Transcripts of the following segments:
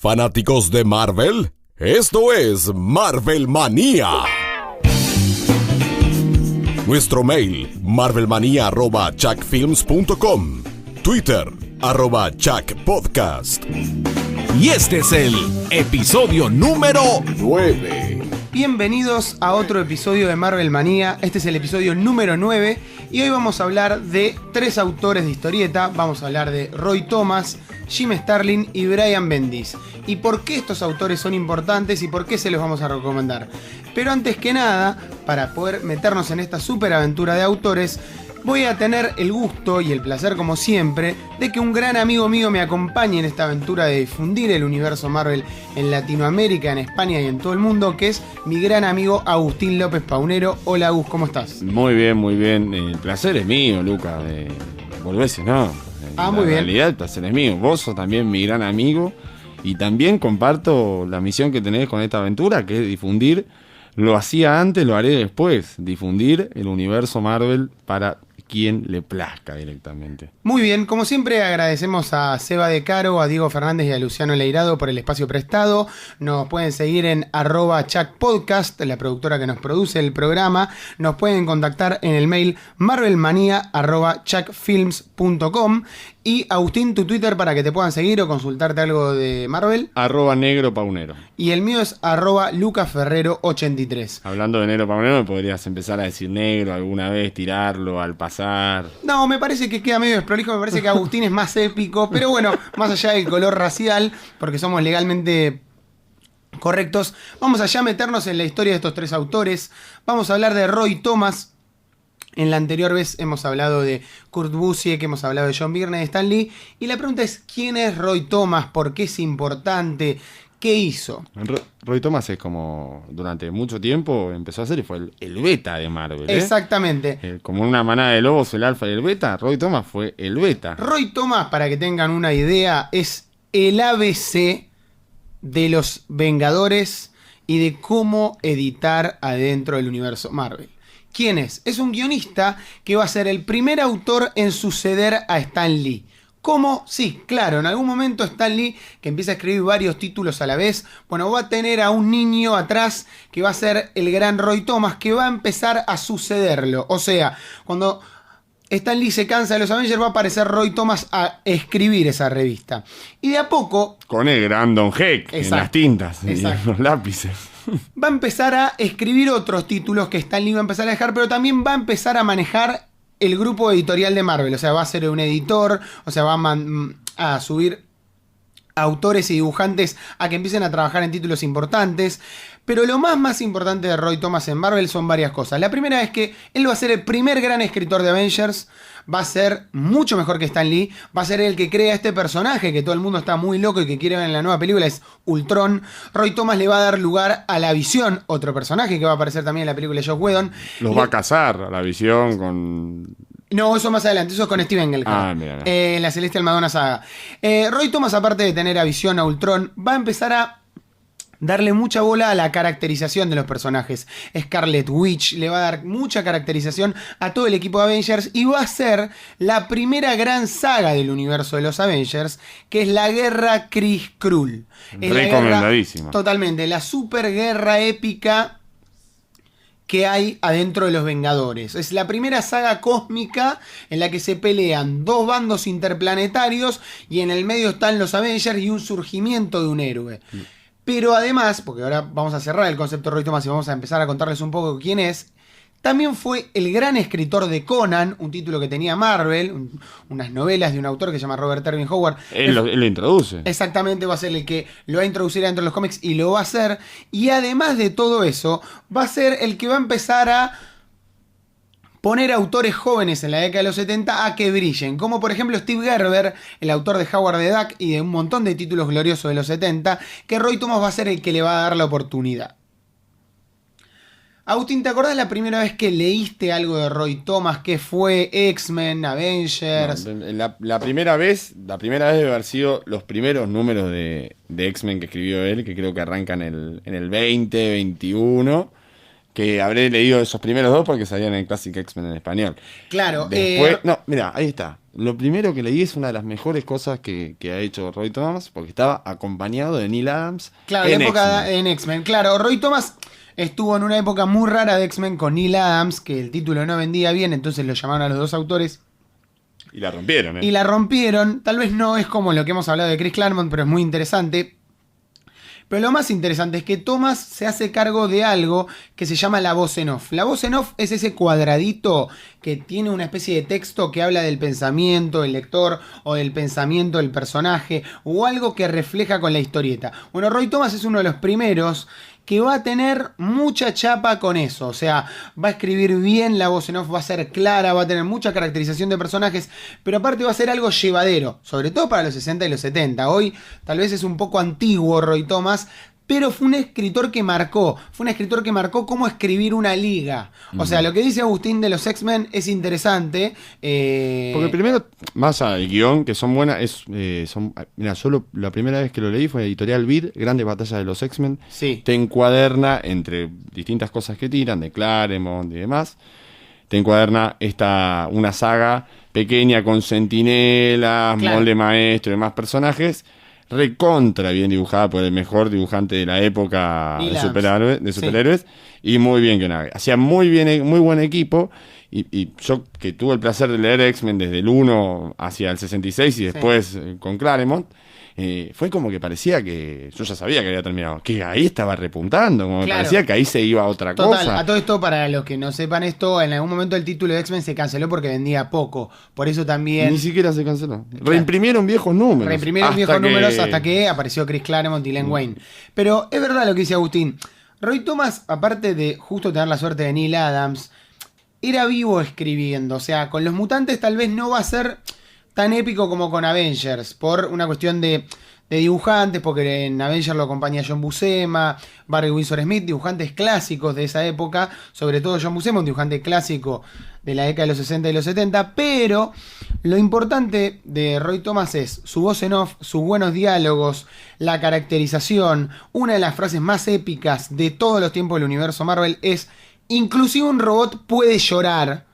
Fanáticos de Marvel, esto es Marvel Manía. Nuestro mail, marvelmanía@chuckfilms.com. Twitter, @chuckpodcast. Y este es el episodio número 9. Bienvenidos a otro episodio de Marvel Manía. Este es el episodio número 9 y hoy vamos a hablar de 3 autores de historieta. Vamos a hablar de Roy Thomas, Jim Starlin y Brian Bendis. ¿Y por qué estos autores son importantes y por qué se los vamos a recomendar? Pero antes que nada, para poder meternos en esta super aventura de autores, voy a tener el gusto y el placer, como siempre, de que un gran amigo mío me acompañe en esta aventura de difundir el universo Marvel en Latinoamérica, en España y en todo el mundo, que es mi gran amigo Agustín López Paunero. Hola Agus, ¿cómo estás? Muy bien, muy bien. El placer es mío, Luca. Volvés, ¿no? Muy bien. En realidad el placer es mío. Vos sos también mi gran amigo y también comparto la misión que tenés con esta aventura, que es difundir. Lo hacía antes, lo haré después. Difundir el universo Marvel para quien le plazca directamente. Muy bien, como siempre agradecemos a Seba de Caro, a Diego Fernández y a Luciano Leirado por el espacio prestado. Nos pueden seguir en @chuckpodcast, la productora que nos produce el programa. Nos pueden contactar en el mail marvelmanía@chuckfilms.com. Y Agustín, tu Twitter para que te puedan seguir o consultarte algo de Marvel. @negropaunero. Y el mío es @lucaferrero83. Hablando de negro paunero, me podrías empezar a decir negro alguna vez, tirarlo al pasar. No, me parece que queda medio desprolijo, me parece que Agustín es más épico, pero bueno, más allá del color racial, porque somos legalmente correctos, vamos allá a meternos en la historia de estos 3 autores. Vamos a hablar de Roy Thomas. En la anterior vez hemos hablado de Kurt Busiek, hemos hablado de John Byrne, de Stan Lee, y la pregunta es, ¿quién es Roy Thomas? ¿Por qué es importante? ¿Qué hizo? Roy Thomas es como, durante mucho tiempo empezó a ser y fue el beta de Marvel. Exactamente. Como una manada de lobos, el alfa y el beta, Roy Thomas fue el beta. Roy Thomas, para que tengan una idea, es el ABC de los Vengadores y de cómo editar adentro del universo Marvel. ¿Quién es? Es un guionista que va a ser el primer autor en suceder a Stan Lee. ¿Cómo? Sí, claro, en algún momento Stan Lee, que empieza a escribir varios títulos a la vez, bueno, va a tener a un niño atrás que va a ser el gran Roy Thomas, que va a empezar a sucederlo. O sea, cuando Stan Lee se cansa de los Avengers, va a aparecer Roy Thomas a escribir esa revista. Y de a poco... Con el gran Don Heck en las tintas y en los lápices. Va a empezar a escribir otros títulos que Stan Lee va a empezar a dejar, pero también va a empezar a manejar el grupo editorial de Marvel. O sea, va a ser un editor, o sea, va a subir autores y dibujantes a que empiecen a trabajar en títulos importantes. Pero lo más importante de Roy Thomas en Marvel son varias cosas. La primera es que él va a ser el primer gran escritor de Avengers. Va a ser mucho mejor que Stan Lee. Va a ser el que crea este personaje que todo el mundo está muy loco y que quiere ver en la nueva película. Es Ultron. Roy Thomas le va a dar lugar a la Visión, otro personaje que va a aparecer también en la película de Joss Whedon. Va a casar a la Visión con... No, eso más adelante, eso es con Steven Gelhart. Mira. En la Celestial Madonna saga. Roy Thomas, aparte de tener a Visión, a Ultron, va a empezar a darle mucha bola a la caracterización de los personajes. Scarlet Witch le va a dar mucha caracterización a todo el equipo de Avengers y va a ser la primera gran saga del universo de los Avengers, que es la Guerra Kree-Skrull. Recomendadísima. Totalmente, la super guerra épica que hay adentro de los Vengadores. Es la primera saga cósmica en la que se pelean 2 bandos interplanetarios y en el medio están los Avengers y un surgimiento de un héroe. Pero además, porque ahora vamos a cerrar el concepto de Roy Thomas y vamos a empezar a contarles un poco quién es, también fue el gran escritor de Conan, un título que tenía Marvel, unas novelas de un autor que se llama Robert Erwin Howard. Él lo introduce. Exactamente, va a ser el que lo va a introducir dentro de los cómics y lo va a hacer. Y además de todo eso, va a ser el que va a empezar a poner autores jóvenes en la década de los 70 a que brillen, como por ejemplo Steve Gerber, el autor de Howard the Duck y de un montón de títulos gloriosos de los 70, que Roy Thomas va a ser el que le va a dar la oportunidad. Agustín, ¿te acordás la primera vez que leíste algo de Roy Thomas? ¿Qué fue? ¿X-Men? ¿Avengers? No, la primera vez debe haber sido los primeros números de X-Men que escribió él, que creo que arrancan en el 20, 21. que habré leído esos primeros dos porque salían en Classic X-Men en español. Claro. Después, no, mira, ahí está. Lo primero que leí es una de las mejores cosas que ha hecho Roy Thomas, porque estaba acompañado de Neil Adams. Claro, en la época en X-Men. Claro, Roy Thomas estuvo en una época muy rara de X-Men con Neil Adams, que el título no vendía bien, entonces lo llamaron a los dos autores. Y la rompieron, ¿eh? Y la rompieron. Tal vez no es como lo que hemos hablado de Chris Claremont, pero es muy interesante. Pero lo más interesante es que Thomas se hace cargo de algo que se llama la voz en off. La voz en off es ese cuadradito que tiene una especie de texto que habla del pensamiento del lector o del pensamiento del personaje o algo que refleja con la historieta. Bueno, Roy Thomas es uno de los primeros que va a tener mucha chapa con eso. O sea, va a escribir bien la voz en off, va a ser clara, va a tener mucha caracterización de personajes, pero aparte va a ser algo llevadero, sobre todo para los 60 y los 70. Hoy tal vez es un poco antiguo Roy Thomas, pero fue un escritor que marcó cómo escribir una liga. O sea, lo que dice Agustín de los X-Men es interesante. Porque primero, más al guión, que son buenas, mira, yo la primera vez que lo leí fue Editorial Vid, Grandes Batallas de los X-Men. Sí. Te encuaderna entre distintas cosas que tiran, de Claremont y demás. Te encuaderna una saga pequeña con sentinelas, claro, molde maestro y demás personajes. Recontra bien dibujada por el mejor dibujante de la época de superhéroes, sí. Y muy bien guionada. Hacía muy buen equipo. Y yo, que tuve el placer de leer X-Men desde el 1 hacia el 66 y después sí, con Claremont, fue como que parecía que yo ya sabía que había terminado, que ahí estaba repuntando, como claro, me parecía que ahí se iba a otra cosa. A todo esto, para los que no sepan esto, en algún momento el título de X-Men se canceló porque vendía poco, por eso también... Ni siquiera se canceló. Claro. Reimprimieron viejos números hasta que apareció Chris Claremont y Len Wayne. Pero es verdad lo que dice Agustín. Roy Thomas, aparte de justo tener la suerte de Neil Adams, era vivo escribiendo. O sea, con los mutantes tal vez no va a ser tan épico como con Avengers, por una cuestión de dibujantes, porque en Avengers lo acompaña John Buscema, Barry Windsor Smith, dibujantes clásicos de esa época, sobre todo John Buscema, un dibujante clásico de la década de los 60 y los 70, pero lo importante de Roy Thomas es su voz en off, sus buenos diálogos, la caracterización. Una de las frases más épicas de todos los tiempos del universo Marvel es: inclusive un robot puede llorar,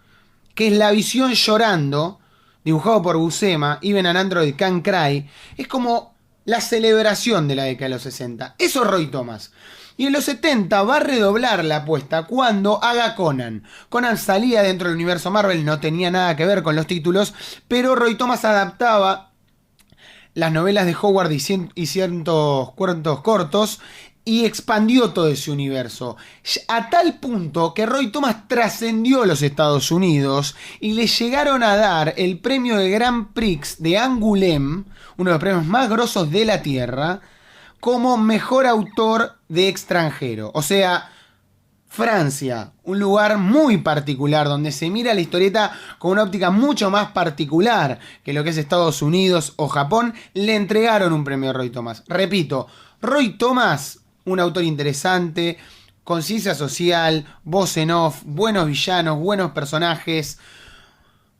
que es la Visión llorando, dibujado por Buscema. Even an Android Can Cry. Es como la celebración de la década de los 60. Eso es Roy Thomas. Y en los 70 va a redoblar la apuesta cuando haga Conan. Conan salía dentro del universo Marvel, no tenía nada que ver con los títulos, pero Roy Thomas adaptaba las novelas de Howard y ciertos cuentos cortos y expandió todo ese universo. A tal punto que Roy Thomas trascendió los Estados Unidos y le llegaron a dar el premio de Grand Prix de Angoulême, uno de los premios más grosos de la Tierra, como mejor autor de extranjero. O sea, Francia, un lugar muy particular donde se mira la historieta con una óptica mucho más particular que lo que es Estados Unidos o Japón, le entregaron un premio a Roy Thomas. Repito, Roy Thomas, un autor interesante, conciencia social, voz en off, buenos villanos, buenos personajes,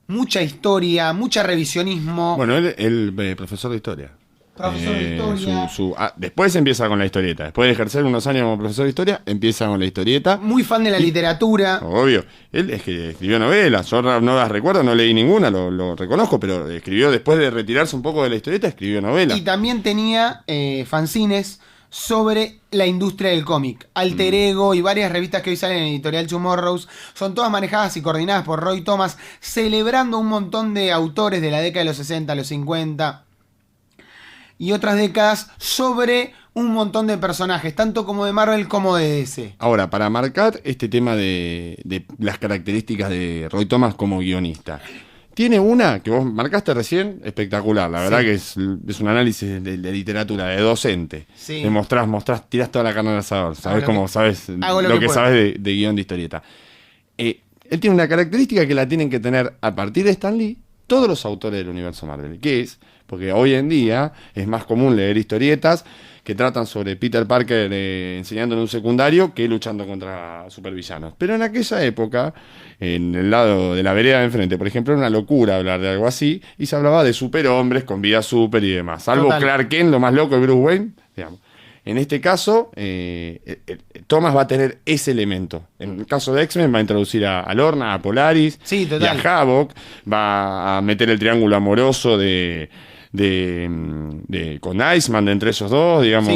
mucha historia, mucho revisionismo. Bueno, él profesor de historia. Profesor de historia. Después empieza con la historieta. Después de ejercer unos años como profesor de historia, empieza con la historieta. Muy fan de la literatura. Obvio. Él es que escribió novelas. Yo no las recuerdo, no leí ninguna, lo reconozco, pero escribió, después de retirarse un poco de la historieta, escribió novelas. Y también tenía fanzines sobre la industria del cómic. Alter Ego y varias revistas que hoy salen en Editorial Tomorrows son todas manejadas y coordinadas por Roy Thomas, celebrando un montón de autores de la década de los 60, los 50 y otras décadas, sobre un montón de personajes, tanto como de Marvel como de DC. Ahora, para marcar este tema de las características de Roy Thomas como guionista, tiene una que vos marcaste recién, espectacular. La verdad que es un análisis de literatura, de docente. Sí. Te mostrás, tirás toda la carne al asador. Sabés lo que sabés de guión de historieta. Él tiene una característica que la tienen que tener a partir de Stan Lee todos los autores del universo Marvel. ¿Qué es? Porque hoy en día es más común leer historietas que tratan sobre Peter Parker enseñando en un secundario que luchando contra supervillanos. Pero en aquella época, en el lado de la vereda de enfrente, por ejemplo, era una locura hablar de algo así, y se hablaba de superhombres con vida super y demás. Salvo Clark Kent, lo más loco de Bruce Wayne, digamos. En este caso, Thomas va a tener ese elemento. En el caso de X-Men va a introducir a Lorna, a Polaris, Sí, y total. a Havoc. Va a meter el triángulo amoroso con Iceman de entre esos dos, digamos.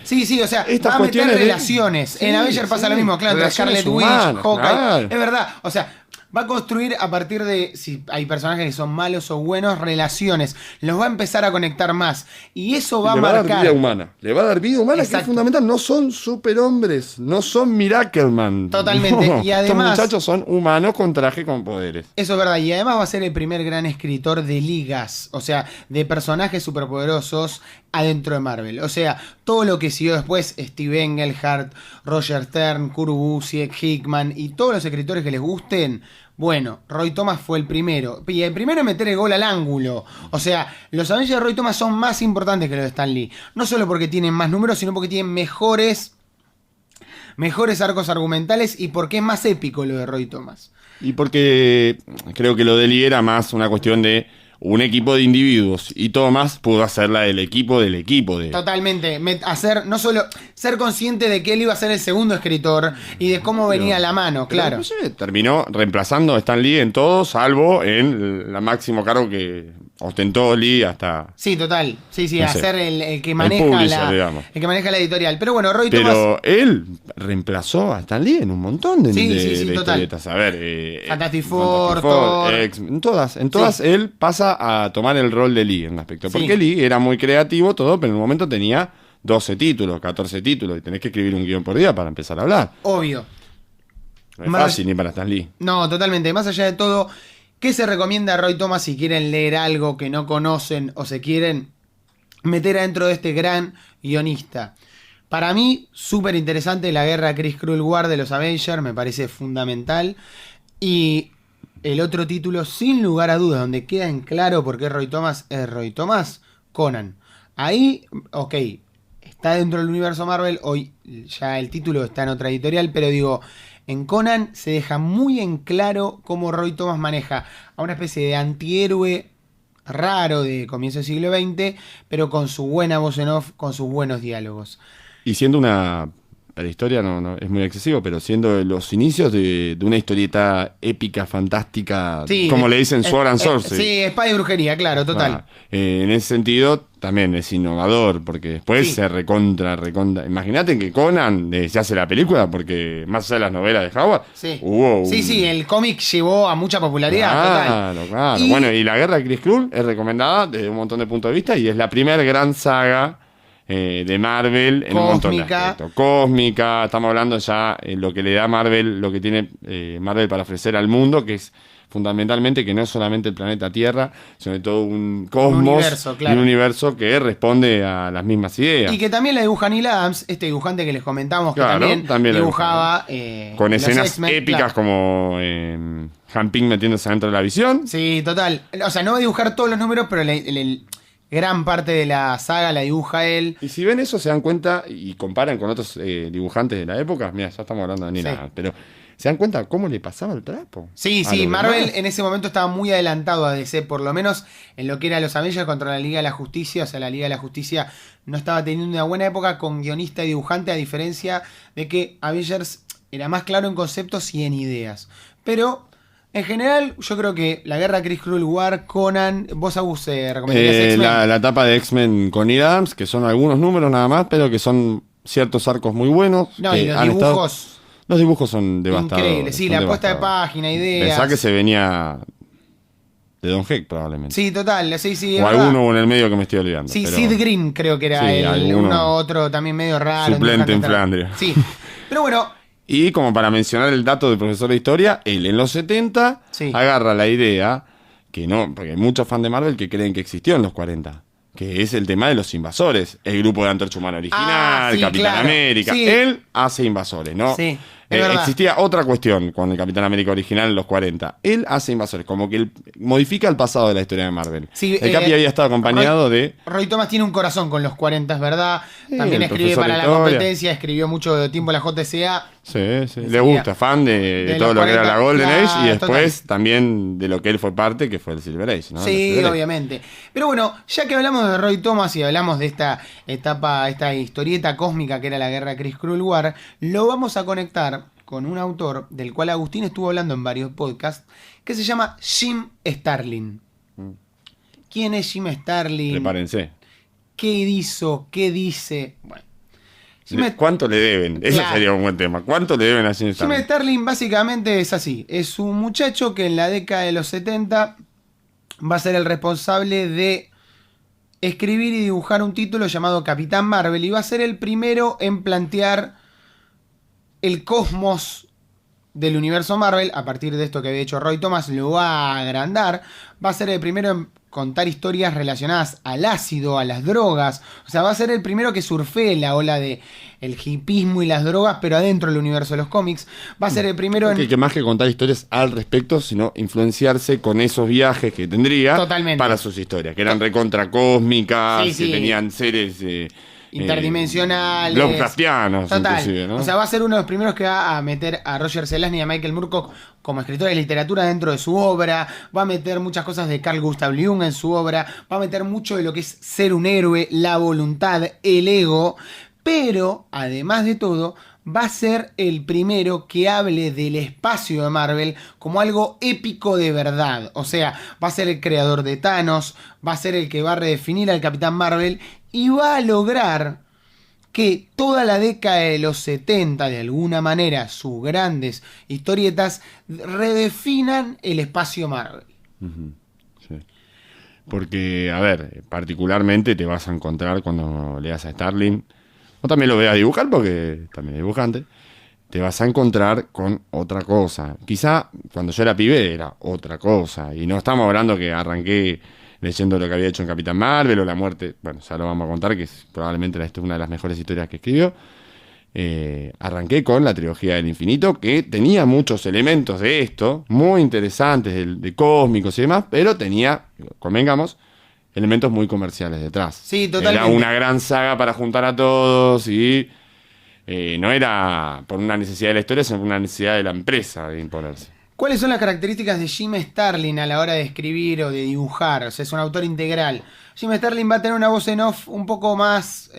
Sí, o sea, Estas va a meter cuestiones de- relaciones. Sí, en Avengers pasa sí. lo mismo, claro, entre Relaciones Scarlet Witch, humanas, Hawkeye. claro. Es verdad, o sea, va a construir a partir de, si hay personajes que son malos o buenos, relaciones. Los va a empezar a conectar más. Y eso va a Le va a dar marcar. vida humana. Le va a dar vida humana, que es Exacto. fundamental. No son superhombres, no son Miracleman. Totalmente. No, Y además- estos muchachos son humanos con traje con poderes. Eso es verdad, y además va a ser el primer gran escritor de ligas, o sea, de personajes superpoderosos adentro de Marvel. O sea, todo lo que siguió después, Steve Englehart, Roger Stern, Kurt Busiek, Hickman y todos los escritores que les gusten, bueno, Roy Thomas fue el primero. Y el primero en meter el gol al ángulo. O sea, los Avengers de Roy Thomas son más importantes que los de Stan Lee. No solo porque tienen más números, sino porque tienen mejores arcos argumentales y porque es más épico lo de Roy Thomas. Y porque creo que lo de Lee era más una cuestión de un equipo de individuos. Y Thomas pudo hacerla del equipo del equipo. Totalmente, hacer, no solo ser consciente de que él iba a ser el segundo escritor y de cómo venía la mano, Pero claro. inclusive terminó reemplazando a Stan Lee en todo, salvo en el máximo cargo que ostentó Lee hasta... Sí, total. Sí, No sé. hacer el que maneja publisher, digamos. el que maneja la editorial. Pero bueno, Roy Thomas. Pero él reemplazó a Stan Lee en un montón de, Sí, de- sí, sí, de total. historietas. A ver, Fantastic Four, Thor. En todas él pasa a tomar el rol de Lee en el aspecto. Sí. Porque Lee era muy creativo, todo, pero en un momento tenía 12 títulos, 14 títulos, y tenés que escribir un guión por día para empezar a hablar. Obvio. No es Más- fácil ni para Stan Lee. No, totalmente. Más allá de todo, ¿qué se recomienda a Roy Thomas si quieren leer algo que no conocen o se quieren meter adentro de este gran guionista? Para mí, súper interesante la guerra Chris Cruel War de los Avengers, me parece fundamental. Y el otro título, sin lugar a dudas, donde queda en claro por qué Roy Thomas es Roy Thomas, Conan. Ahí, ok, está dentro del universo Marvel, hoy ya el título está en otra editorial, pero digo, en Conan se deja muy en claro cómo Roy Thomas maneja a una especie de antihéroe raro de comienzo del siglo XX, pero con su buena voz en off, con sus buenos diálogos. Y siendo una prehistoria, no es muy excesivo, pero siendo los inicios de una historieta épica, fantástica, Sí, como le dicen, Sword and Sí, Sorcery. espada y brujería, claro, total. En ese sentido, también es innovador, porque después Sí. se recontra. Imagínate que Conan se hace la película, porque más allá de las novelas de Howard, Sí. hubo un... Sí, el cómic llevó a mucha popularidad, total. Claro. Y- Bueno, y la guerra de Chris Cruel es recomendada desde un montón de puntos de vista y es la primera gran saga de Marvel en un montón de Cósmica. aspectos. Cósmica, estamos hablando ya lo que le da Marvel, lo que tiene Marvel para ofrecer al mundo, que es fundamentalmente que no es solamente el planeta Tierra, sino todo un cosmos universo, claro. y un universo que responde a las mismas ideas. Y que también la dibuja Neil Adams, este dibujante que les comentamos, que Claro, también la dibujaba con los escenas X-Men, épicas claro. como Han Ping metiéndose dentro de la visión. Sí, total. O sea, no va a dibujar todos los números, pero gran parte de la saga la dibuja él. Y si ven eso, se dan cuenta y comparan con otros dibujantes de la época. Mira, ya estamos hablando de Neil Sí. Adams, pero se dan cuenta cómo le pasaba el trapo. Sí, a sí, los Marvel demás. en ese momento estaba muy adelantado a DC, por lo menos en lo que era los Avengers contra la Liga de la Justicia. O sea, la Liga de la Justicia no estaba teniendo una buena época con guionista y dibujante, a diferencia de que Avengers era más claro en conceptos y en ideas. Pero, en general, yo creo que la guerra Chris Cruel War, Conan, vos Agus recomendarías X-Men. La etapa de X-Men con Neil Adams, que son algunos números nada más, pero que son ciertos arcos muy buenos. No, que y los han estado- dibujos Los dibujos son devastadores. increíbles. Sí, son la puesta de devastadores. página, ideas. Pensá que se venía de Don Heck, probablemente. Sí, total, sí, sí. es o verdad. alguno en el medio que me estoy olvidando. Sí, pero- Sid Green creo que era Sí, el alguno uno otro también medio raro. suplente en dibujante Flandria. Sí, pero bueno, Y como para mencionar el dato del profesor de historia, él en los 70 Sí. agarra la idea, que no, porque hay muchos fans de Marvel que creen que existió en los 40, que es el tema de los invasores, el grupo de antorcha humana original, Ah, sí, Capitán claro. América. Sí. Él hace invasores, ¿no? Sí, es verdad. Existía otra cuestión con el Capitán América original en los 40. Él hace invasores, como que él modifica el pasado de la historia de Marvel. Sí, el Capi había estado acompañado de... Roy Thomas tiene un corazón con los 40, es verdad. Sí, También el escribe profesor para de la historia. competencia, escribió mucho tiempo la JSA. Sí, le Sería gusta, fan de todo los lo que era 40, la Golden claro, Age y después total. también de lo que él fue parte, que fue el Silver Age, ¿no? El Sí, Silver Age. obviamente. Pero bueno, ya que hablamos de Roy Thomas y hablamos de esta etapa, esta historieta cósmica que era la guerra Chris Krull War, lo vamos a conectar con un autor del cual Agustín estuvo hablando en varios podcasts, que se llama Jim Starlin. ¿Quién es Jim Starlin? Prepárense. ¿Qué hizo? ¿Qué dice? Bueno. ¿Cuánto le deben? Ese Claro. sería un buen tema. ¿Cuánto le deben a Jim Jim Starlin? Starlin básicamente es así. Es un muchacho que en la década de los 70 va a ser el responsable de escribir y dibujar un título llamado Capitán Marvel y va a ser el primero en plantear el cosmos del universo Marvel. A partir de esto que había hecho Roy Thomas, lo va a agrandar. Va a ser el primero en contar historias relacionadas al ácido, a las drogas. O sea, va a ser el primero que surfee la ola de el hipismo y las drogas, pero adentro del universo de los cómics. Va a ser el primero en... Que más que contar historias al respecto, sino influenciarse con esos viajes que tendría Totalmente. para sus historias, que eran recontra cósmicas, Sí, sí. que tenían seres interdimensionales. Lovecraftianos, Total. inclusive, ¿no? O sea, va a ser uno de los primeros que va a meter a Roger Zelazny y a Michael Moorcock como escritores de literatura dentro de su obra. Va a meter muchas cosas de Carl Gustav Jung en su obra. Va a meter mucho de lo que es ser un héroe, la voluntad, el ego. Pero, además de todo, va a ser el primero que hable del espacio de Marvel como algo épico de verdad. O sea, va a ser el creador de Thanos, va a ser el que va a redefinir al Capitán Marvel y va a lograr que toda la década de los 70, de alguna manera, sus grandes historietas redefinan el espacio Marvel. Sí. Porque, a ver, particularmente te vas a encontrar cuando leas a Starlin, o también lo veas dibujar, porque también es dibujante, te vas a encontrar con otra cosa. Quizá cuando yo era pibe era otra cosa, y no estamos hablando que arranqué leyendo lo que había hecho en Capitán Marvel o La Muerte, bueno, ya lo vamos a contar, que es probablemente una de las mejores historias que escribió. Arranqué con la trilogía del infinito, que tenía muchos elementos de esto, muy interesantes, de cósmicos y demás, pero tenía, convengamos, elementos muy comerciales detrás. Sí, totalmente. Era una gran saga para juntar a todos y no era por una necesidad de la historia, sino por una necesidad de la empresa de imponerse. ¿Cuáles son las características de Jim Starlin a la hora de escribir o de dibujar? O sea, es un autor integral. Jim Starlin va a tener una voz en off un poco más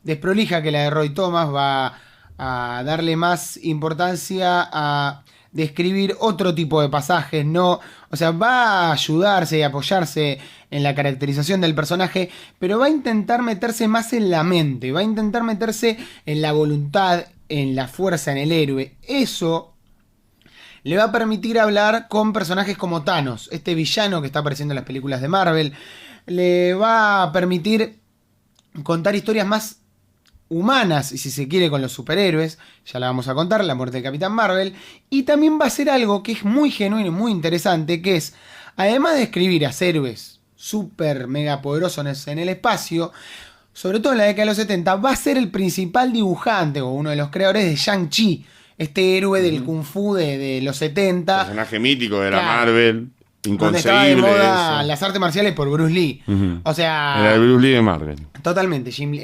desprolija que la de Roy Thomas. Va a darle más importancia a describir otro tipo de pasajes. No, o sea, va a ayudarse y apoyarse en la caracterización del personaje, pero va a intentar meterse más en la mente. Va a intentar meterse en la voluntad, en la fuerza, en el héroe. Eso le va a permitir hablar con personajes como Thanos, este villano que está apareciendo en las películas de Marvel. Le va a permitir contar historias más humanas, y si se quiere, con los superhéroes. Ya la vamos a contar, la muerte del Capitán Marvel. Y también va a ser algo que es muy genuino y muy interesante, que es, además de escribir a héroes súper mega poderosos en el espacio, sobre todo en la década de los 70, va a ser el principal dibujante o uno de los creadores de Shang-Chi, este héroe del Kung Fu de los 70. Personaje mítico de la Claro. Marvel, Donde estaba de inconcebible. moda Eso. las artes marciales por Bruce Lee. Ujú. O sea, Era el Bruce Lee de Marvel. totalmente. Jim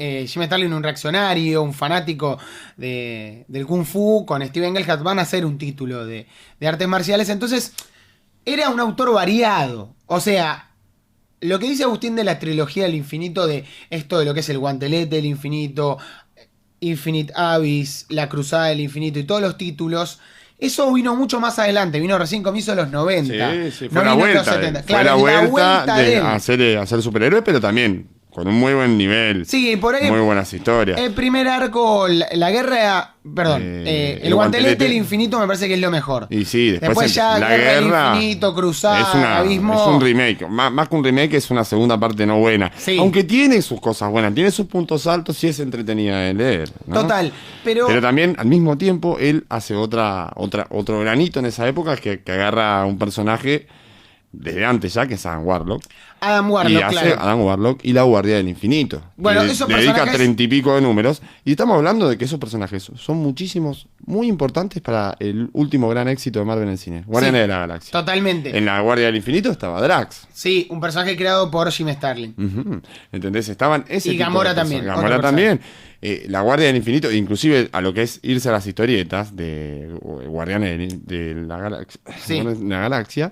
Starlin, un reaccionario, un fanático del Kung Fu, con Steve Engelhardt van a hacer un título de artes marciales. Entonces, era un autor variado. O sea, lo que dice Agustín de la trilogía del infinito, de esto de lo que es el guantelete del infinito, Infinite Abyss, La Cruzada del Infinito y todos los títulos, eso vino mucho más adelante, vino recién comienzo de los 90. Sí, no fue la vino en los vuelta. 70. Fue Claro, la vuelta de de él. hacer superhéroe, pero también con un muy buen nivel. Sí, por ahí. Muy buenas historias. El primer arco, la guerra, perdón, el guantelete del infinito me parece que es lo mejor. Y sí, después ya la Guerra del guerra Infinito, Cruzada, es Abismo. un remake. Más que un remake, es una segunda parte no buena. Sí. Aunque tiene sus cosas buenas, tiene sus puntos altos y es entretenida de leer, ¿no? Total, pero también al mismo tiempo él hace otro granito en esa época, que agarra a un personaje desde antes ya, que es Adam Warlock. Adam Y Warlock, hace claro. Adam Warlock y la Guardia del Infinito. Bueno, que esos dedica personajes- 30 y pico de números. Y estamos hablando de que esos personajes son muchísimos, muy importantes para el último gran éxito de Marvel en el cine. Guardianes de la Galaxia. Totalmente. En la Guardia del Infinito estaba Drax. Sí, un personaje creado por Jim Starlin. Ujú. ¿Entendés? Estaban ese Y tipo de Gamora personas. también, Gamora otro también. La Guardia del Infinito, inclusive a lo que es irse a las historietas de Guardianes de la Galaxia. Sí. De la Galaxia.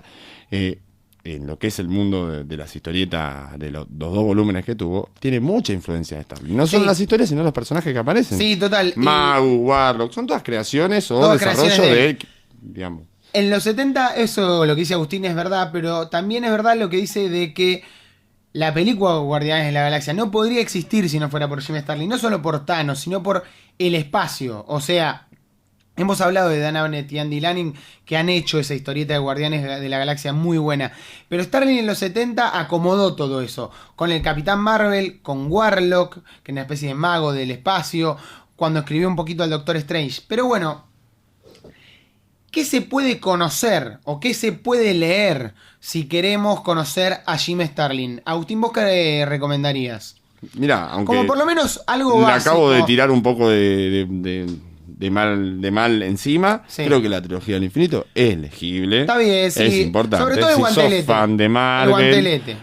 En lo que es el mundo de las historietas, de los dos volúmenes que tuvo, tiene mucha influencia de Starlin. No solo Sí. las historias, sino los personajes que aparecen. Sí, total. Y Magu, Warlock, son todas creaciones o Todas desarrollo creaciones de de él. digamos. en los 70, eso lo que dice Agustín es verdad, pero también es verdad lo que dice de que la película Guardianes de la Galaxia no podría existir si no fuera por Jim Starlin. No solo por Thanos, sino por el espacio. O sea, hemos hablado de Dan Abnett y Andy Lanning que han hecho esa historieta de Guardianes de la Galaxia muy buena. Pero Starlin en los 70 acomodó todo eso. Con el Capitán Marvel, con Warlock, que es una especie de mago del espacio, cuando escribió un poquito al Doctor Strange. Pero bueno, ¿qué se puede conocer o qué se puede leer si queremos conocer a Jim Starlin? Agustín, ¿vos qué recomendarías? Mira, aunque Como por lo menos algo le básico. acabo de tirar un poco de mal encima. Sí. Creo que la trilogía del infinito es legible. Está bien, sí. Es importante. Sobre todo el si guantelete. sos fan de Marvel. El guantelete.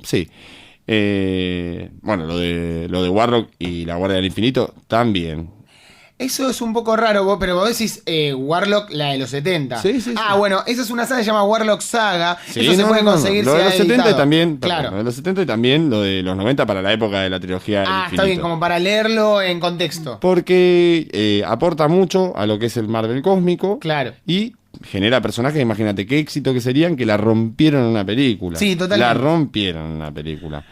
Sí. Bueno, lo de Warlock y la Guardia del Infinito también. Eso es un poco raro, pero vos decís Warlock, la de los 70. Sí, sí, Ah, sí. bueno, esa es una saga que se llama Warlock Saga. Sí, Eso se puede conseguir Lo de si los ha 70 y editado. también. Claro. Perdón, lo de los 70 y también lo de los 90 para la época de la trilogía del Ah, infinito. está bien, como para leerlo en contexto. Porque aporta mucho a lo que es el Marvel cósmico. Claro. Y genera personajes, imagínate qué éxito que serían que la rompieron en una película. Sí, totalmente. La rompieron en una película.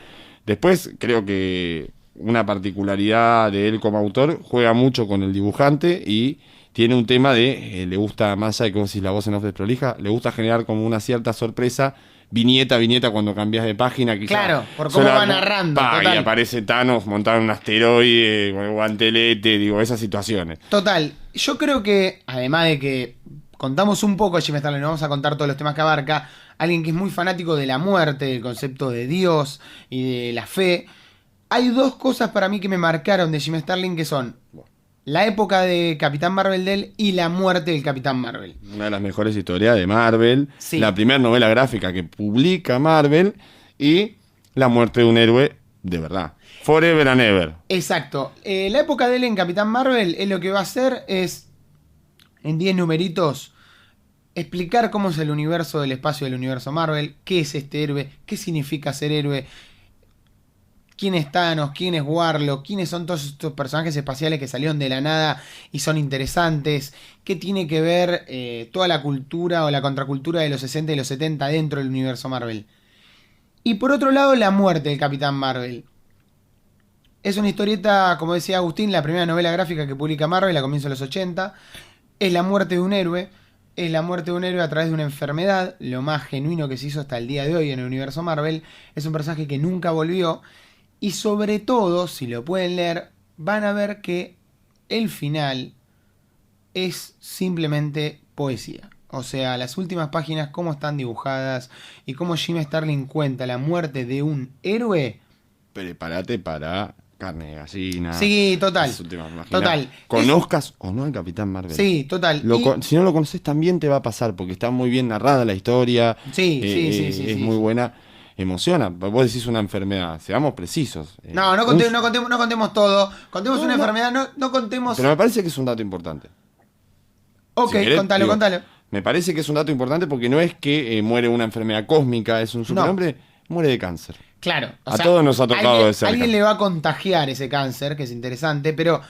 Después, creo que una particularidad de él como autor, juega mucho con el dibujante y tiene un tema de, le gusta, más allá de que vos decís la voz en off desprolija, le gusta generar como una cierta sorpresa, viñeta a viñeta cuando cambias de página. Quizá Claro, por cómo suena va narrando, pa, total. y aparece Thanos montado en un asteroide, con el guantelete, digo, esas situaciones. Total, yo creo que, además de que contamos un poco de Jim Starlin, no vamos a contar todos los temas que abarca, alguien que es muy fanático de la muerte, del concepto de Dios y de la fe. Hay dos cosas para mí que me marcaron de Jim Starlin, que son la época de Capitán Marvel de él y la muerte del Capitán Marvel. Una de las mejores historias de Marvel, Sí. la primera novela gráfica que publica Marvel y la muerte de un héroe de verdad. Forever and Ever. Exacto. La época de él en Capitán Marvel, él lo que va a hacer es, en 10 numeritos, explicar cómo es el universo del espacio del universo Marvel, qué es este héroe, qué significa ser héroe, quién es Thanos, quién es Warlock, quiénes son todos estos personajes espaciales que salieron de la nada y son interesantes, qué tiene que ver toda la cultura o la contracultura de los 60 y los 70 dentro del universo Marvel. Y por otro lado, la muerte del Capitán Marvel. Es una historieta, como decía Agustín, la primera novela gráfica que publica Marvel a comienzos de los 80. Es la muerte de un héroe. Es la muerte de un héroe a través de una enfermedad, lo más genuino que se hizo hasta el día de hoy en el universo Marvel. Es un personaje que nunca volvió. Y sobre todo, si lo pueden leer, van a ver que el final es simplemente poesía. O sea, las últimas páginas, cómo están dibujadas y cómo Jim Starlin cuenta la muerte de un héroe. Prepárate para carne de gallina. Sí, total. Esas últimas páginas. Total. Conozcas o no al Capitán Marvel. Sí, total. Si no lo conoces también te va a pasar porque está muy bien narrada la historia. Sí, sí, es sí. muy buena. Emociona. Vos decís una enfermedad. Seamos precisos. No contemos todo. Contemos una enfermedad, no contemos. Pero me parece que es un dato importante. Ok, Si querés, contalo, digo, contalo. Me parece que es un dato importante porque no es que muere una enfermedad cósmica, es un superhombre, muere de cáncer. Claro. A todos nos ha tocado de cerca. Alguien le va a contagiar ese cáncer, que es interesante, pero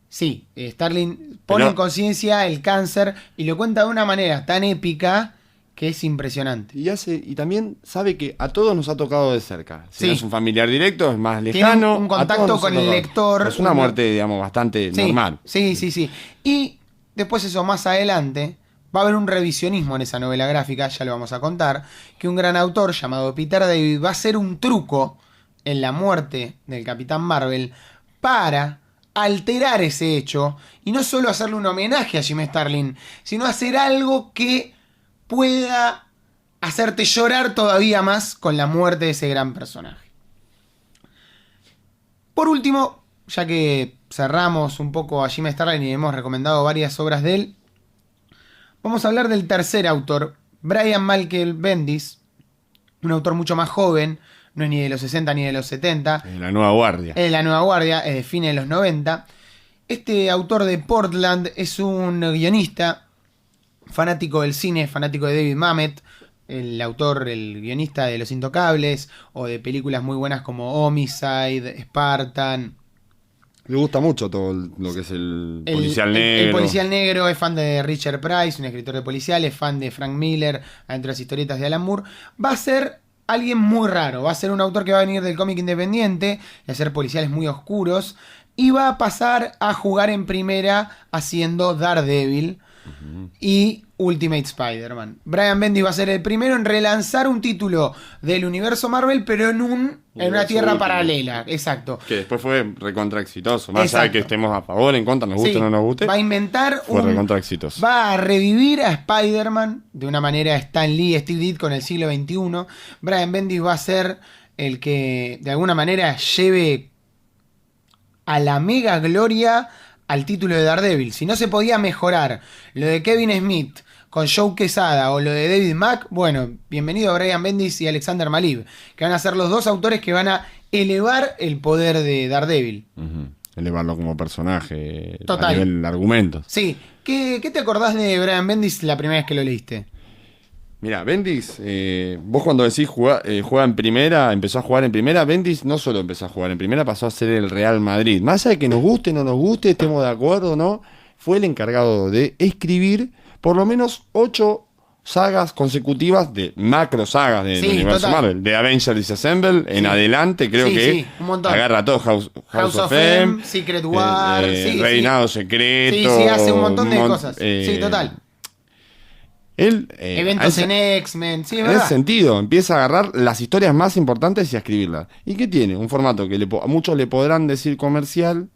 sí, Starlin pone Pero- en conciencia el cáncer y lo cuenta de una manera tan épica que es impresionante. Y también sabe que a todos nos ha tocado de cerca. Si Sí. no es un familiar directo, es más Tiene lejano. un a contacto todos nos con ha el tocado. lector. Es una muerte, digamos, bastante Sí, normal. Sí. Y después eso, más adelante, va a haber un revisionismo en esa novela gráfica, ya lo vamos a contar, que un gran autor llamado Peter David va a hacer un truco en la muerte del Capitán Marvel para alterar ese hecho y no solo hacerle un homenaje a Jim Starlin, sino hacer algo que pueda hacerte llorar todavía más con la muerte de ese gran personaje. Por último, ya que cerramos un poco a Jim Starlin y hemos recomendado varias obras de él, vamos a hablar del tercer autor, Brian Michael Bendis, un autor mucho más joven, no es ni de los 60 ni de los 70. En la nueva guardia. Es de la nueva guardia, es de fines de los 90. Este autor de Portland es un guionista, fanático del cine, fanático de David Mamet, el autor, el guionista de Los Intocables, o de películas muy buenas como Homicide, Spartan. Le gusta mucho todo lo que es el policial negro. El policial negro, es fan de Richard Price, un escritor de policial, es fan de Frank Miller, entre las historietas de Alan Moore. Va a ser alguien muy raro, va a ser un autor que va a venir del cómic independiente y hacer policiales muy oscuros, y va a pasar a jugar en primera haciendo Daredevil y Ultimate Spider-Man. Brian Bendis va a ser el primero en relanzar un título del universo Marvel, pero en una tierra último. paralela. Exacto. Que después fue recontra exitoso. Más allá de Exacto. que estemos a favor, en contra, nos guste Sí, o no nos guste. va a inventar Fue recontra exitoso. Va a revivir a Spider-Man de una manera Stan Lee, Steve Ditko en el siglo XXI. Brian Bendis va a ser el que de alguna manera lleve a la mega gloria al título de Daredevil. Si no se podía mejorar lo de Kevin Smith con Joe Quesada o lo de David Mack, bueno, bienvenido a Brian Bendis y Alexander Maleev, que van a ser los dos autores que van a elevar el poder de Daredevil. Elevarlo como personaje. Total. A nivel de argumentos. Sí. ¿Qué te acordás de Brian Bendis la primera vez que lo leíste? Mira, Bendis, vos cuando decís juega en primera, empezó a jugar en primera, Bendis no solo empezó a jugar en primera, pasó a ser el Real Madrid. Más allá de que nos guste, no nos guste, estemos de acuerdo o no, fue el encargado de escribir por lo menos 8 sagas consecutivas de macro sagas del universo total. Marvel. De Avengers Disassemble en adelante, creo que un montón. agarra todo House of M, Secret War, Reinado Secreto. Sí, hace un montón de cosas. Sí, total. Él, Eventos en X-Men, sí, es en verdad. ese sentido, empieza a agarrar las historias más importantes y a escribirlas. ¿Y qué tiene? Un formato que a muchos le podrán decir comercial.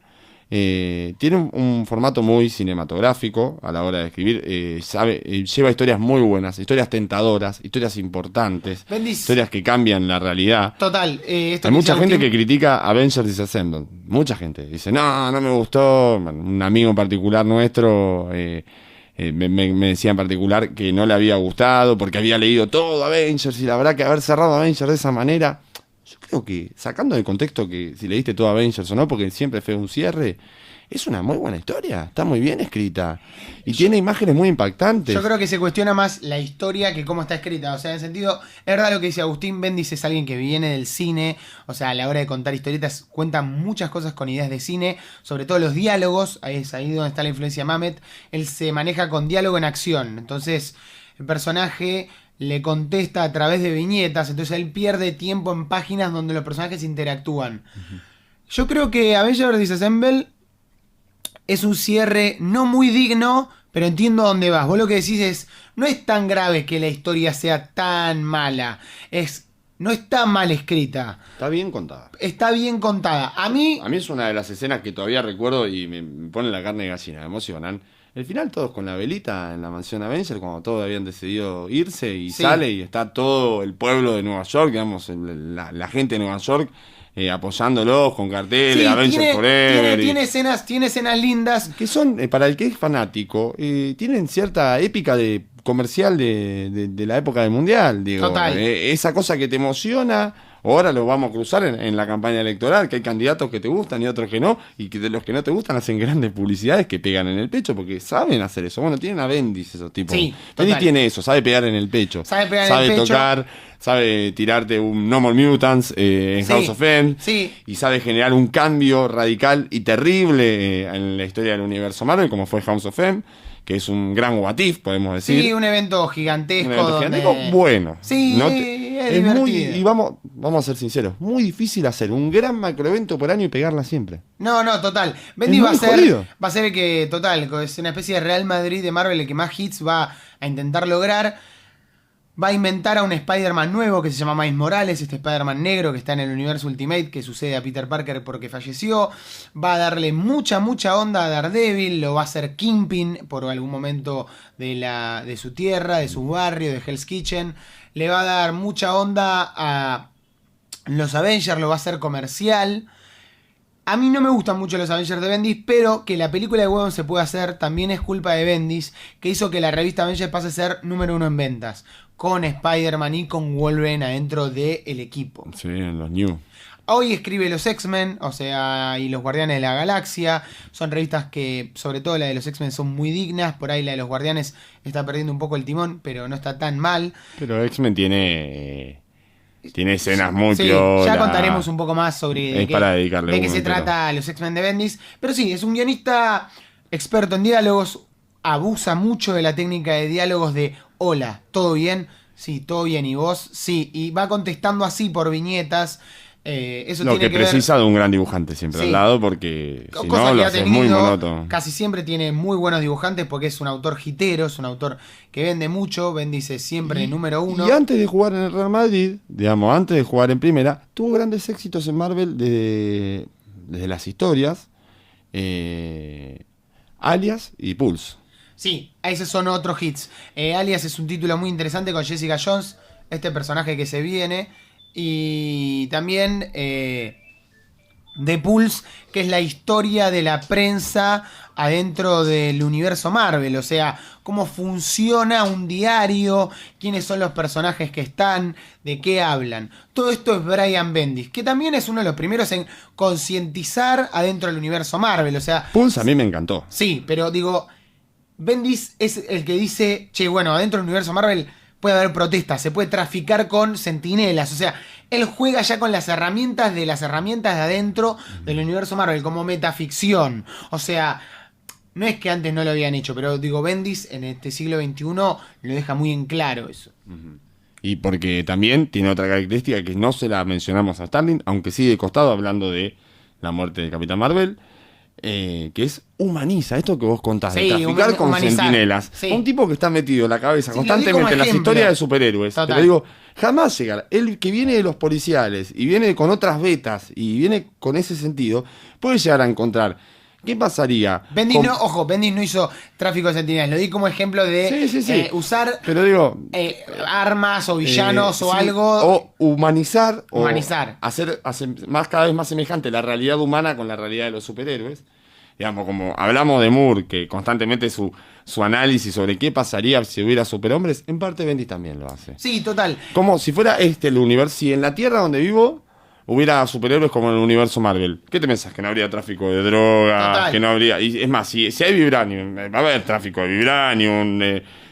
Tiene un formato muy cinematográfico a la hora de escribir. Lleva historias muy buenas, historias tentadoras, historias importantes, Bendis. historias que cambian la realidad. Total. Esto Hay mucha gente Agustín, que critica Avengers Disassemble. Mucha gente dice, no me gustó. Un amigo en particular nuestro me decía en particular que no le había gustado porque había leído todo Avengers y la verdad que haber cerrado Avengers de esa manera, yo creo que sacando de contexto que si leíste todo Avengers o no, porque siempre fue un cierre, es una muy buena historia, está muy bien escrita y tiene imágenes muy impactantes. Yo creo que se cuestiona más la historia que cómo está escrita. O sea, en el sentido, es verdad lo que dice Agustín. Bendis es alguien que viene del cine. O sea, a la hora de contar historietas, cuenta muchas cosas con ideas de cine. Sobre todo los diálogos. Ahí es ahí donde está la influencia de Mamet. Él se maneja con diálogo en acción. Entonces, el personaje le contesta a través de viñetas. Entonces, él pierde tiempo en páginas donde los personajes interactúan. Yo creo que Avengers Disassemble es un cierre no muy digno, pero entiendo a dónde vas. Vos lo que decís es, no es tan grave que la historia sea tan mala. No está mal escrita. Está bien contada. Está bien contada. A mí Es una de las escenas que todavía recuerdo y me pone la carne de gallina, me emocionan. El final todos con la velita en la mansión Avengers, cuando todos habían decidido irse y Sí. sale y está todo el pueblo de Nueva York, digamos, la gente de Nueva York apoyándolos con carteles, sí, Avengers Forever. tiene escenas lindas. Que son, para el que es fanático, tienen cierta épica de comercial de la época del Mundial. Digo, Total. Esa cosa que te emociona. Ahora lo vamos a cruzar en la campaña electoral, que hay candidatos que te gustan y otros que no, y que de los que no te gustan hacen grandes publicidades que pegan en el pecho, porque saben hacer eso. Bueno, tienen a Bendis esos tipos. Sí, Bendis total. tiene eso, sabe pegar en el pecho. Sabe pegar en el pecho. Tocar, sabe tirarte un No More Mutants en Sí, House of M, sí. y sabe generar un cambio radical y terrible en la historia del universo Marvel, como fue House of M, que es un gran what if, podemos decir. Sí, un evento gigantesco. Un evento donde- gigantesco, bueno. Sí, es muy, divertido. y vamos a ser sinceros, muy difícil hacer un gran macroevento por año y pegarla siempre. No, total. Bendis Es va a muy ser, jodido. va a ser el que, total, es una especie de Real Madrid de Marvel, el que más hits va a intentar lograr. Va a inventar a un Spider-Man nuevo que se llama Miles Morales, este Spider-Man negro que está en el universo Ultimate, que sucede a Peter Parker porque falleció. Va a darle mucha onda a Daredevil, lo va a hacer Kingpin por algún momento de su tierra, de su barrio, de Hell's Kitchen. le va a dar mucha onda a los Avengers, lo va a hacer comercial. A mí no me gustan mucho los Avengers de Bendis, pero que la película de Whedon se pueda hacer también es culpa de Bendis, que hizo que la revista Avengers pase a ser número 1 en ventas, con Spider-Man y con Wolverine adentro del equipo. Sí, en los New. Hoy escribe los X-Men, o sea, y los Guardianes de la Galaxia. Son revistas que, sobre todo la de los X-Men, son muy dignas. Por ahí la de los Guardianes está perdiendo un poco el timón, pero no está tan mal. Pero X-Men tiene escenas muy Sí, piola. ya contaremos un poco más sobre de qué se trata los X-Men de Bendis. Pero sí, es un guionista experto en diálogos. Abusa mucho de la técnica de diálogos de hola, ¿todo bien? Sí, todo bien. ¿Y vos? Sí. Y va contestando así por viñetas. Eso Lo tiene que precisa de un gran dibujante siempre Sí. al lado, porque si Cosa no que lo ha haces tenido, muy monótono. casi siempre tiene muy buenos dibujantes porque es un autor hitero, es un autor que vende mucho, Bendis es siempre número 1. Y antes de jugar en el Real Madrid, digamos, antes de jugar en primera, tuvo grandes éxitos en Marvel desde las historias, Alias y Pulse. Sí, esos son otros hits. Alias es un título muy interesante con Jessica Jones, este personaje que se viene. Y también The Pulse, que es la historia de la prensa adentro del universo Marvel. O sea, cómo funciona un diario, quiénes son los personajes que están, de qué hablan. Todo esto es Brian Bendis, que también es uno de los primeros en concientizar adentro del universo Marvel. O sea, Pulse a mí me encantó. sí, pero digo, Bendis es el que dice, che, bueno, adentro del universo Marvel puede haber protestas, se puede traficar con sentinelas. O sea, él juega ya con las herramientas de adentro del universo Marvel, como metaficción. O sea, no es que antes no lo habían hecho, pero digo, Bendis en este siglo XXI lo deja muy en claro eso. Y porque también tiene otra característica que no se la mencionamos a Starlin, aunque sí de costado, hablando de la muerte de Capitán Marvel, que es humaniza, esto que vos contás, Sí, de traficar con humanizar, sentinelas. sí. Un tipo que está metido en la cabeza Sí, lo di constantemente como en las ejemplo. historias de superhéroes. Total. Pero digo, jamás llegar. Él que viene de los policiales y viene con otras vetas y viene con ese sentido, puede llegar a encontrar. ¿Qué pasaría? Bendis Bendis no hizo tráfico de sentinelas, lo di como ejemplo de Sí. usar Pero digo, armas o villanos o sí, algo. o humanizar. Humanizar. O hacer cada vez más semejante la realidad humana con la realidad de los superhéroes. Digamos, como hablamos de Moore, que constantemente su análisis sobre qué pasaría si hubiera superhombres, en parte Bendis también lo hace. Sí, total. Como si fuera el universo, si en la Tierra donde vivo hubiera superhéroes como en el universo Marvel. ¿Qué te pensás? Que no habría tráfico de drogas, Total. que no habría... Y es más, si hay vibranium, va a haber tráfico de vibranium,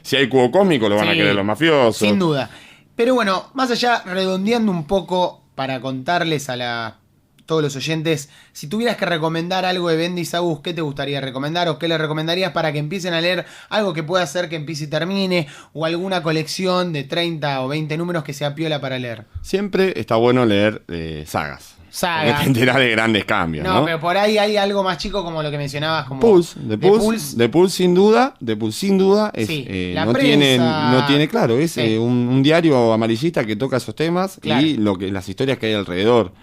si hay cubo cósmico lo van a Sí, querer los mafiosos. sin duda. Pero bueno, más allá, redondeando un poco para contarles a todos los oyentes, si tuvieras que recomendar algo de Bendis, Agus, ¿qué te gustaría recomendar o qué le recomendarías para que empiecen a leer algo que pueda hacer que empiece y termine, o alguna colección de 30 o 20 números que sea piola para leer? Siempre está bueno leer sagas. Sagas. Porque te enterás de grandes cambios, ¿no? No, pero por ahí hay algo más chico como lo que mencionabas, como The Pulse sin duda, es, Sí, la no prensa. tiene, claro, es Sí. un diario amarillista que toca esos temas Claro. y las historias que hay alrededor.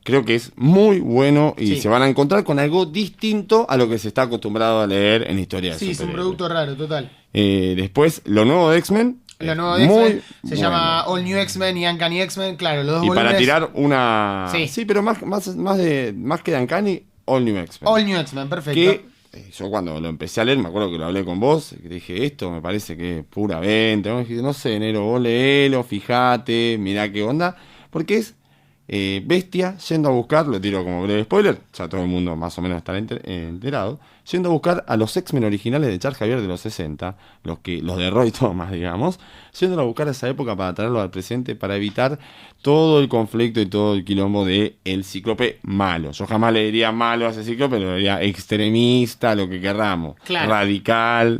Creo que es muy bueno y Sí. se van a encontrar con algo distinto a lo que se está acostumbrado a leer en historias Sí, de es un superhéroes. producto raro, total. Después, lo nuevo de X-Men. Lo es nuevo de muy X-Men se bueno. llama All New X-Men y Uncanny X-Men, claro, los dos Y volúmenes. para tirar una... Sí. Sí, pero más que de Uncanny, All New X-Men. All New X-Men, perfecto. Que yo cuando lo empecé a leer, me acuerdo que lo hablé con vos, que dije, esto me parece que es pura venta. No sé, Nero, vos léelo, fijate, mirá qué onda. Porque es Bestia yendo a buscar, lo tiro como breve spoiler, ya todo el mundo más o menos estará enterado, yendo a buscar a los X-Men originales de Charles Xavier de los 60, los de Roy Thomas, digamos, yendo a buscar a esa época para traerlo al presente, para evitar todo el conflicto y todo el quilombo de el Cíclope malo. Yo jamás le diría malo a ese Cíclope, lo diría extremista, lo que querramos. Claro. Radical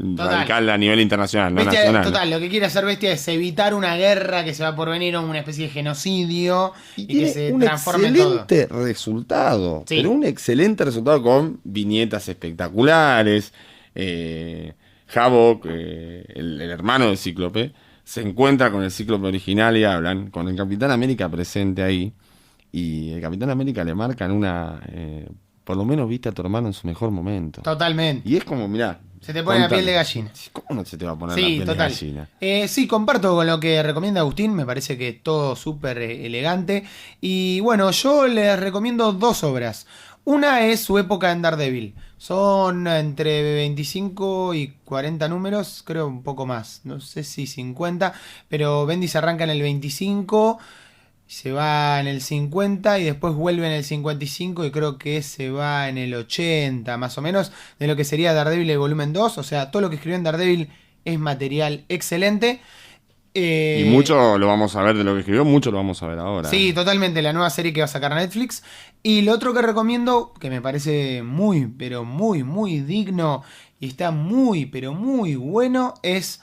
a nivel internacional, no Bestia, nacional. total, lo que quiere hacer Bestia es evitar una guerra que se va por venir o una especie de genocidio y que tiene se un transforme en todo. excelente resultado, Sí. pero un excelente resultado con viñetas espectaculares. Havok, el hermano del Cíclope, se encuentra con el Cíclope original y hablan con el Capitán América presente ahí, y el Capitán América le marcan por lo menos viste a tu hermano en su mejor momento. Totalmente. Y es como, mirá, Se te pone la piel de gallina. ¿Cómo no se te va a poner Sí, la piel total. de gallina? Sí, comparto con lo que recomienda Agustín, me parece que todo súper elegante. Y bueno, yo les recomiendo 2 obras. Una es su época en Daredevil. Son entre 25 y 40 números, creo un poco más. No sé si 50, pero Bendis arranca en el 25, se va en el 50 y después vuelve en el 55 y creo que se va en el 80, más o menos, de lo que sería Daredevil el volumen 2. O sea, todo lo que escribió en Daredevil es material excelente. Y mucho lo vamos a ver de lo que escribió, mucho lo vamos a ver ahora. Sí, totalmente, la nueva serie que va a sacar Netflix. Y lo otro que recomiendo, que me parece muy, pero muy, muy digno y está muy, pero muy bueno, es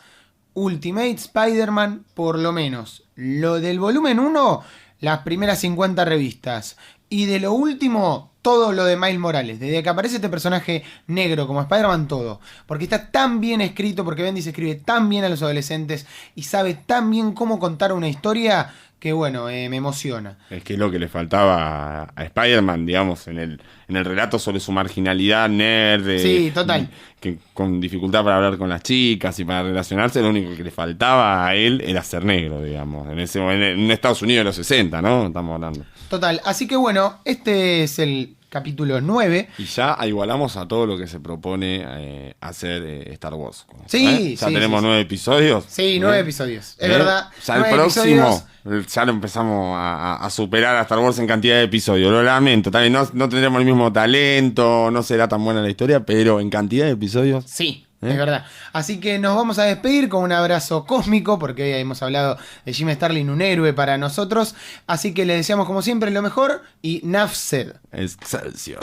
Ultimate Spider-Man, por lo menos. Lo del volumen 1, las primeras 50 revistas. Y de lo último, todo lo de Miles Morales. Desde que aparece este personaje negro como Spider-Man, todo. Porque está tan bien escrito, porque Bendis escribe tan bien a los adolescentes y sabe tan bien cómo contar una historia que, bueno, me emociona. Es que es lo que le faltaba a Spider-Man, digamos, en el relato sobre su marginalidad nerd. Sí, total. Que con dificultad para hablar con las chicas y para relacionarse, lo único que le faltaba a él era ser negro, digamos. En Estados Unidos de los 60, ¿no? Estamos hablando. Total. Así que, bueno, este es el capítulo 9. Y ya igualamos a todo lo que se propone hacer Star Wars. Sí, ya sí, tenemos sí, 9 episodios. Sí, 9 episodios. Es verdad. Ya el 9 próximo, episodios. ya lo empezamos a superar a Star Wars en cantidad de episodios. Lo lamento. También no tendremos el mismo talento, no será tan buena la historia, pero en cantidad de episodios. Sí. Es verdad. Así que nos vamos a despedir con un abrazo cósmico, porque hoy hemos hablado de Jim Starlin, un héroe para nosotros. Así que les deseamos como siempre lo mejor y Naf said. Excelsior.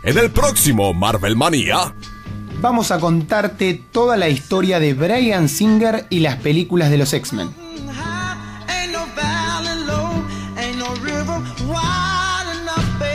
En el próximo Marvel Manía. Vamos a contarte toda la historia de Bryan Singer y las películas de los X-Men. Ain't no valley low, ain't no river wide enough, baby.